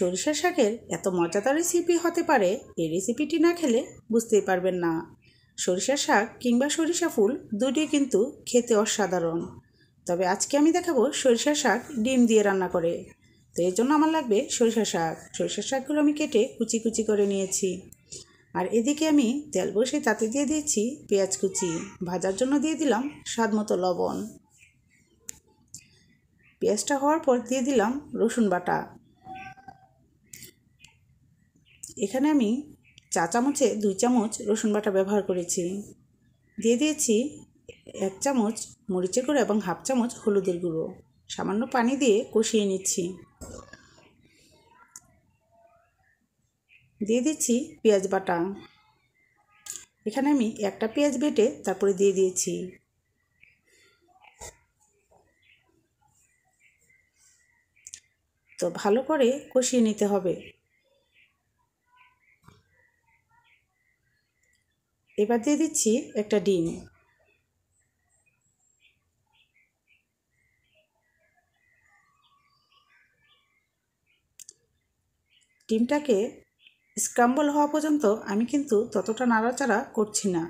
সরিষা শাকের এত মজাদার রেসিপি হতে পারে, এই রেসিপিটি না খেলে বুঝতেই পারবেন না। সরিষা শাক কিংবা সরিষা ফুল দুটোই কিন্তু খেতে অসাধারণ। তবে আজকে আমি দেখাবো সরিষা শাক ডিম দিয়ে রান্না করে। তো এর জন্য আমার লাগবে সরিষা শাক। সরিষা শাকগুলো আমি কেটে কুচি কুচি করে নিয়েছি। আর এদিকে আমি তেল বসিয়ে তাতে দিয়ে দিয়েছি পেঁয়াজ কুচি। ভাজার জন্য দিয়ে দিলাম স্বাদ মতো লবণ। পেঁয়াজটা হওয়ার পর দিয়ে দিলাম রসুন বাটা। এখানে আমি চা চামচে 2 চামচ রসুন বাটা ব্যবহার করেছি। দিয়ে দিয়েছি 1 চামচ মরিচের গুঁড়ো এবং 1/2 চামচ হলুদের গুঁড়ো। সামান্য পানি দিয়ে কষিয়ে নিচ্ছি। দিয়ে দিচ্ছি পেঁয়াজ বাটা। এখানে আমি একটা পেঁয়াজ বেটে তারপরে দিয়ে দিয়েছি। তো ভালো করে কষিয়ে নিতে হবে। এবার দিয়ে দিচ্ছি একটা ডিম। ডিমটাকে স্ক্রাম্বল হওয়া পর্যন্ত আমি কিন্তু ততটা নাড়াচাড়া করছি না।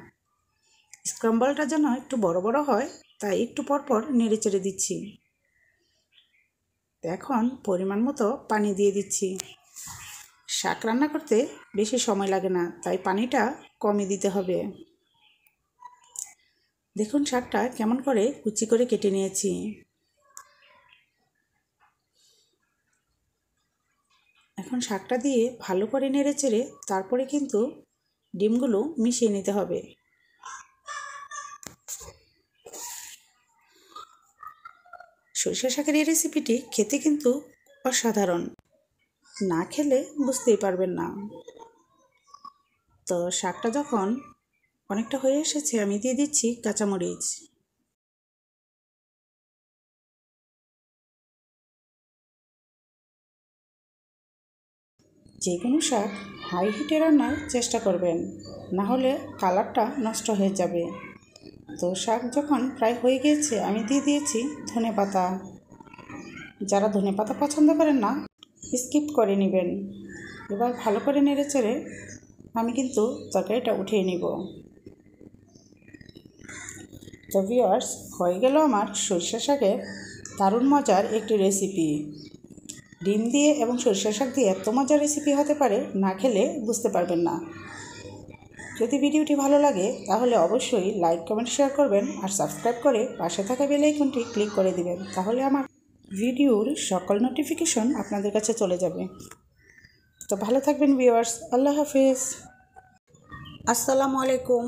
স্ক্রাম্বলটা যেন একটু বড় বড় হয়, তাই একটু পর পর নেড়ে চেড়ে দিচ্ছি। এখন পরিমাণ মতো পানি দিয়ে দিচ্ছি। শাক রান্না করতে বেশি সময় লাগে না, তাই পানিটা কমই দিতে হবে। দেখুন শাকটা কেমন করে কুচি করে কেটে নিয়েছি। এখন শাকটা দিয়ে ভালো করে নেড়ে চেড়ে তারপরে কিন্তু ডিমগুলো মিশিয়ে নিতে হবে। সরিষা শাকের এই রেসিপিটি খেতে কিন্তু অসাধারণ, না খেলে বুঝতেই পারবেন না। তো শাকটা যখন অনেকটা হয়ে এসেছে, আমি দিয়ে দিচ্ছি কাঁচামরিচ। যে কোনো শাক হাই হিটে রান্নার চেষ্টা করবেন, না হলে কালারটা নষ্ট হয়ে যাবে। তো শাক যখন প্রায় হয়ে গিয়েছে, আমি দিয়ে দিয়েছি ধনেপাতা। যারা ধনেপাতা পছন্দ করেন না, স্কিপ করে নেবেন। এবার ভালো করে নেড়ে চেড়ে আমি কিন্তু তরকারিটা উঠিয়ে নিব। তো ভিউয়ার্স, হয়ে গেল আমার সরিষা শাকের দারুণ মজার একটি রেসিপি। ডিম দিয়ে এবং সরিষা শাক দিয়ে এত মজার রেসিপি হতে পারে, না খেলে বুঝতে পারবেন না। যদি ভিডিওটি ভালো লাগে তাহলে অবশ্যই লাইক, কমেন্ট, শেয়ার করবেন আর সাবস্ক্রাইব করে পাশে থাকা বেল আইকনটি ক্লিক করে দিবেন। তাহলে আমার ভিডিওর সকল নোটিফিকেশন আপনাদের কাছে চলে যাবে। তো ভালো থাকবেন ভিউয়ার্স। আল্লাহ হাফেজ। আসসালামু আলাইকুম।